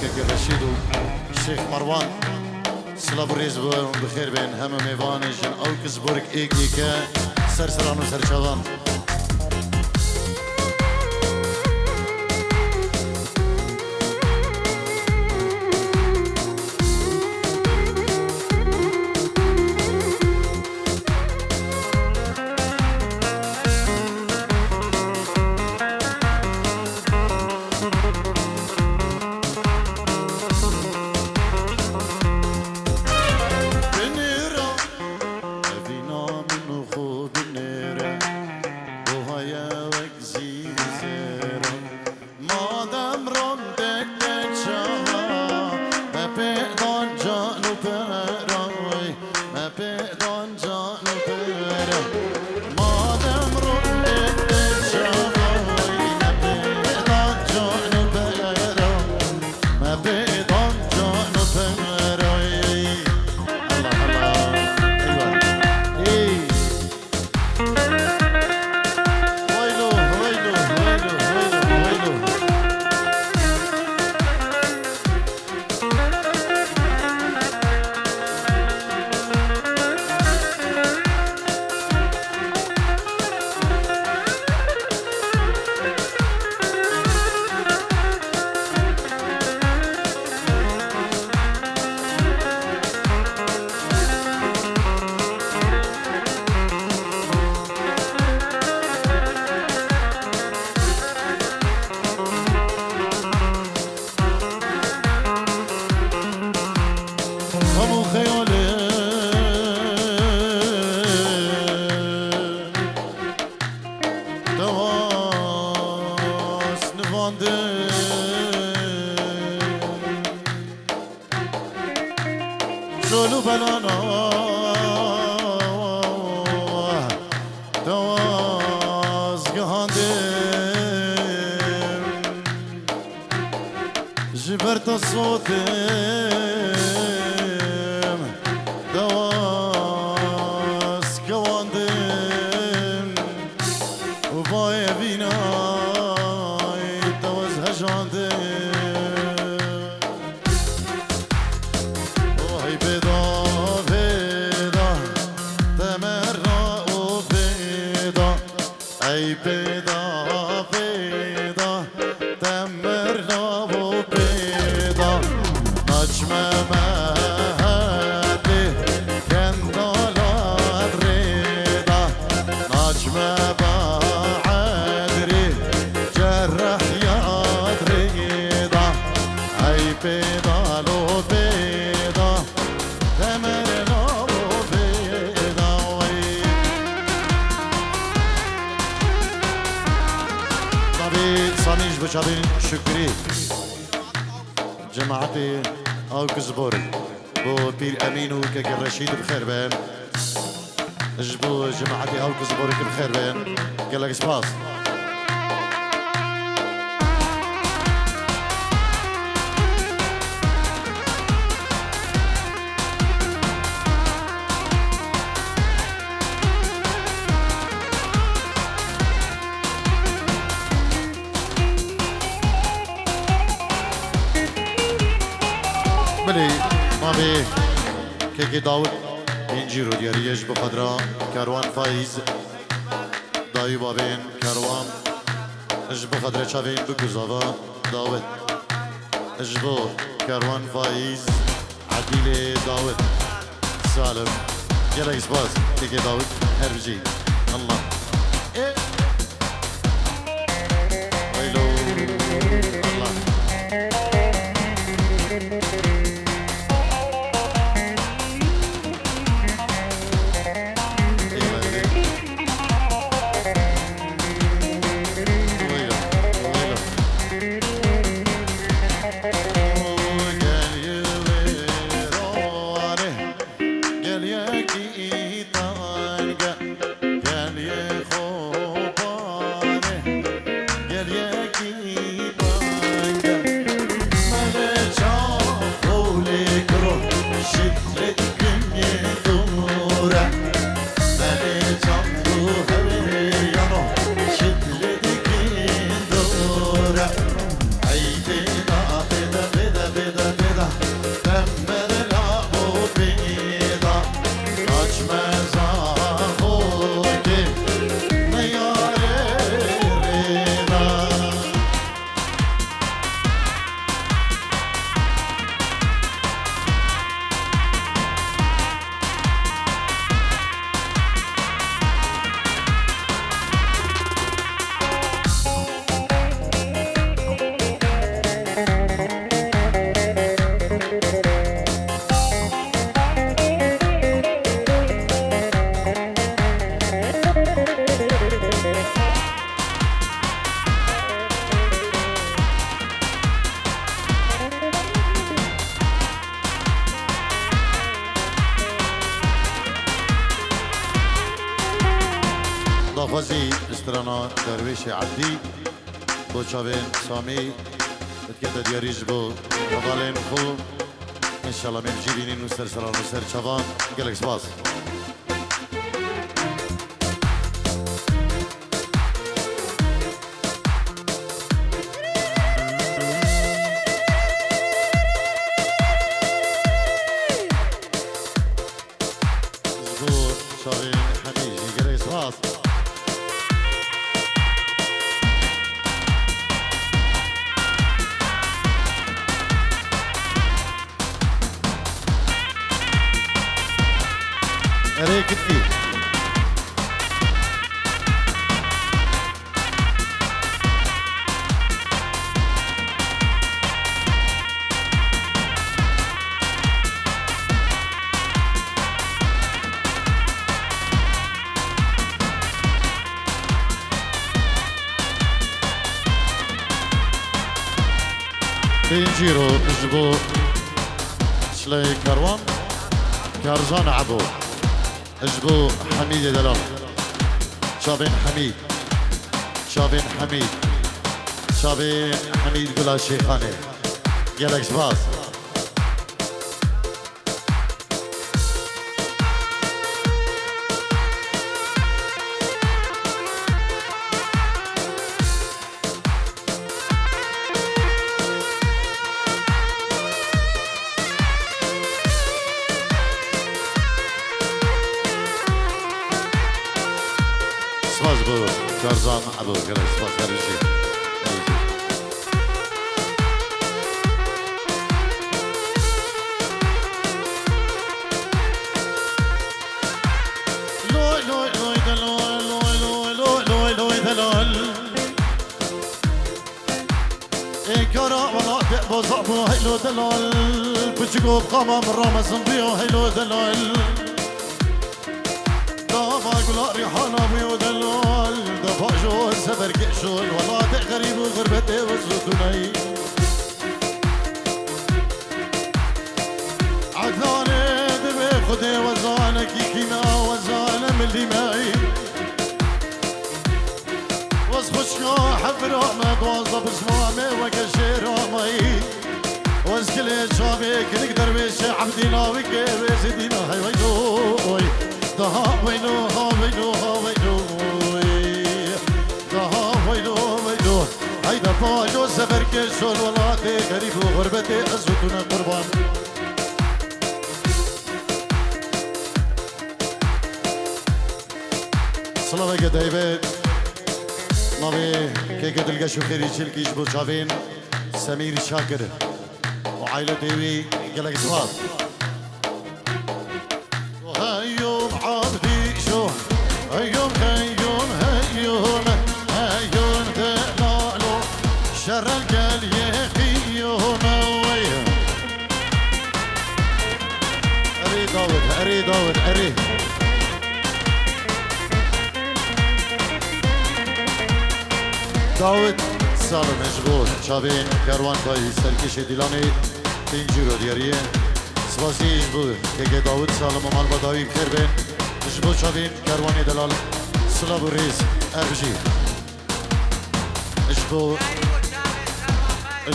كاكي رشيد الشيخ مروان سلاف ريز بخير بين هم ميفاني جن اوكس بورك ايكا سرسران وسرشوان شلو بلانا دواز قهاندم جبرت صوتم دواز قواندم وباي بيناي دواز هجاندم ای پیدا پیدا تمرنا و پیدا نجم مهدی کندالات ریدا نجم بعدری جرح یاد ریدا ای پیدا لو پیدا تمرنا صانيج بشابين شكري جماعتي او كزبور بو بير امينو كاك الرشيد بخير بين جبو جماعتي او كزبورك بخير بين قالك سباس بلي ما بي كيكي داود انجيرو ديالي يجب قدرا كاروان فايز دايو بابين كاروان اجبو قدرا شافين بكوزافا داود اجبو كاروان فايز عديلي داود سالم يلا يسباس كيكي داود هربجي الله ويلو الله خوزی استرانا درویش عبدی بو چاوین سامی بتکت دیاریج بو رضالین خو انشالله من جیبینین و سر سران و سر چوان گلک سپاس ريكتي بينجيرو جبو شلي كروان كارزان عبو اجبو حميد دلال شابين حميد شابين حميد شابين حميد قلا شيخاني جالك سباس بو كارزان ابو جلس بخير شيء لوي لوي لوي دلال لوي لوي لوي لوي لوي دلال اي كرا ولا بوزابو هيلو دلال بتجو قمم رمزن بيو هيلو دلال قلا ريحانة بيو دلال دفع جو سفر كشول وضعت غريب وغربتي وزدوني عداني دبي خدي وزانك كينا وزانة من اللي معي وزخشكا حب رحمة وزب اسمامي وكشي رحمي وزكلي شابك نقدر بيش عبدي ناوي كيف زدينا هاي ويدوي ها ويلو ها ويلو ها ويلو ها ويلو ويلو هيدا باجو سفر كشول ولاتي غريب وغربتي أزوتنا قربان صلاة دايفيد نبي كي قد القشو خيري شلكيش بو شافين سمير شاكر وعائلة ديوي قلق صفات هيوم عبدي شو هيوم هيوم هيوم هيوم دلالو شر القل يخيوم ويهم أري داود أري داود أري داود سالم مشغول شابين كروان باي سركش ديلاني تنجيرو دياريه سباسي جبو که داود سالم و مال بداوی بخیر بین جبو شابین کروانی دلال سلاب و ریز اربجی جبو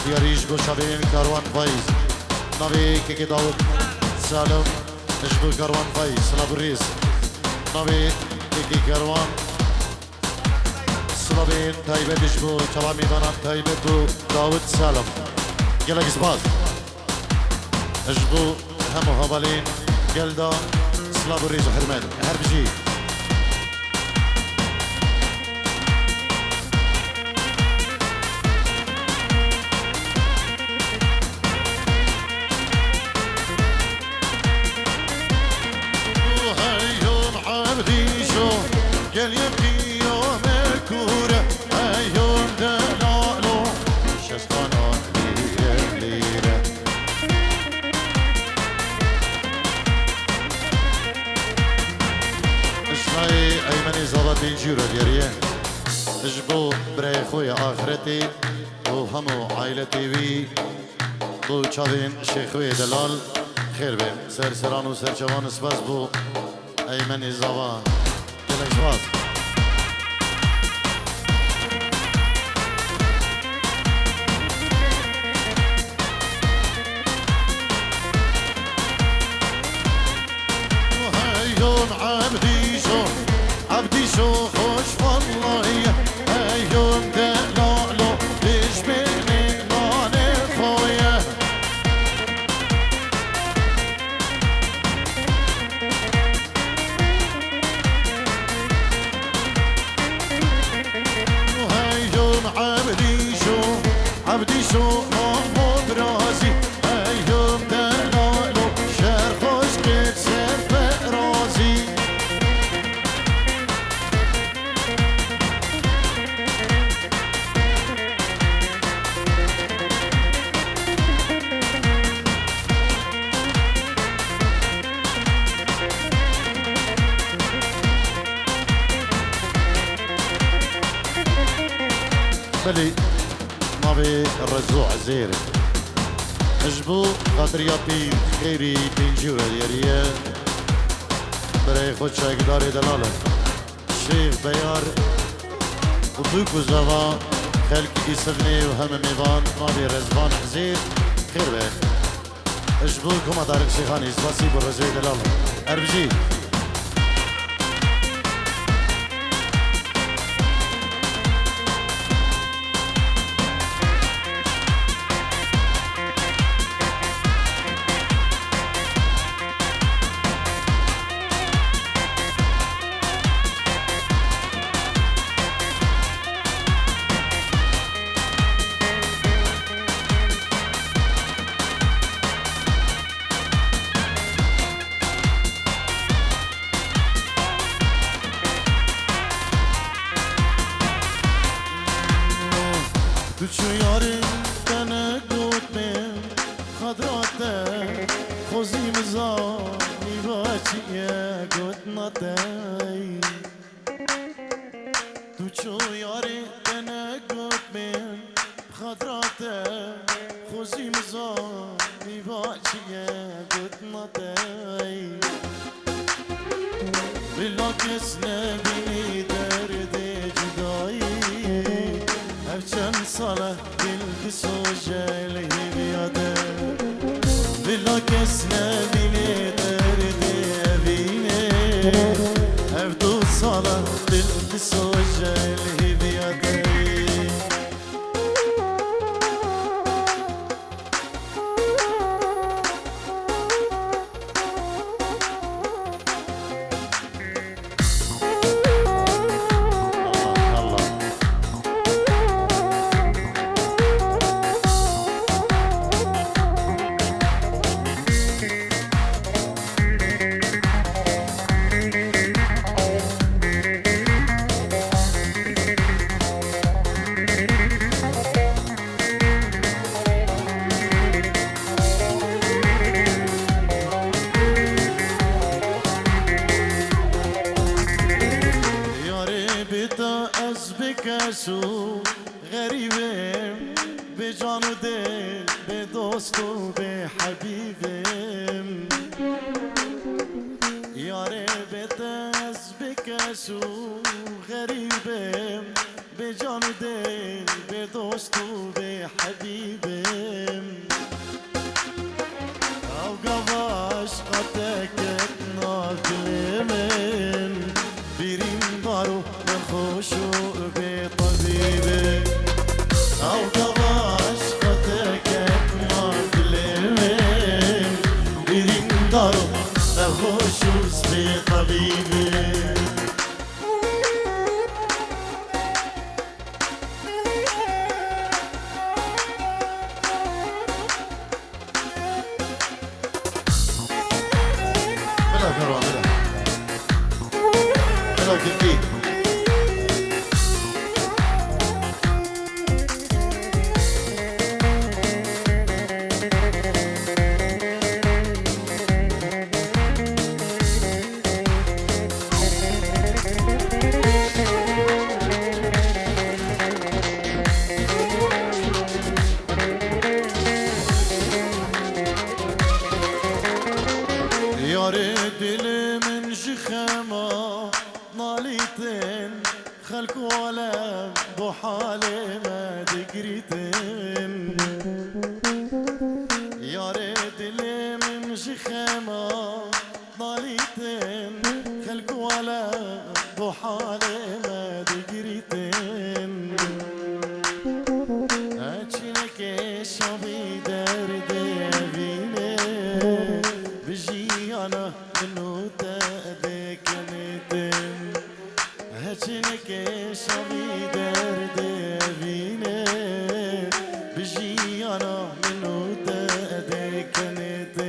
دیاری جبو شابین کروان فایز ناوی که داود سالم جبو کروان فایز سلاب و ریز ناوی که کروان سلابین تایبه جبو چوا میدانم تایبه بو داود سالم گلک سپاس اجبو همو هبالين قلدا سلاب الريز وحرمان هربجي هيوم عبدي شو قال يبكي يوم الكورة هيوم دلالو شسخانة ليرة أيمني زابطين جيرو دياريه اجبو براي خويا آخرتي وهمو عائلتي وي بو چاوين شيخوي دلال خير بهم سر سران و سر چوان سپاس بو أيمني زابا دلك سپاس يوم عبدي شو عبدي شو خوش والله يوم دلالو ليش بيني ناني خويا يوم عبدي شو مو برازي يوم دلالو شهر خوش كتسر فرازي بلي نبي الرزوع زيري اجبو خاطر يا بي خيري بنجو يا برای خود شاگردار دلاله شیخ بیار و دوک و زوان خلقی سفنی و همه میوان نبی رزوان حزیر خیر به اجبو کما دارک شیخانی اسباسی بر رزوع دلاله اربجی تو چو یاری تنه گوتم خدراته خوزی مزانی باچیه گوتناته تو چو یاری تنه گوتم خدراته خوزی مزانی باچیه گوتناته بلا کس نبینی درد جدایی چند ساله دل بسوجه بیاده بلا کس نبینه درد بینه هف دو ساله دل بسوجه بیاده بکشو غریبم به جان و دل به دوست و به حبیبم یاره به دست بکشو غریبم به جان و دل به دوست و به حبیبم او گواش قطکت ناکلمن بیریم بارو خوشو به طبیبه او گواش قطکت ناکلمن بیریم دارو خوشوز به طبیبه بلا فروا بلا كنتي یاره دل من شخما نالیتن خلق و عالم بو حال ما دگریتن یاره دل من شخما نالیتن خلقوا على بحالي ما دقريتين أجلك شبي درد بيني بجي أنا منو تأذيك نتين أجلك شبي درد بيني بجي أنا منو تأذيك نتين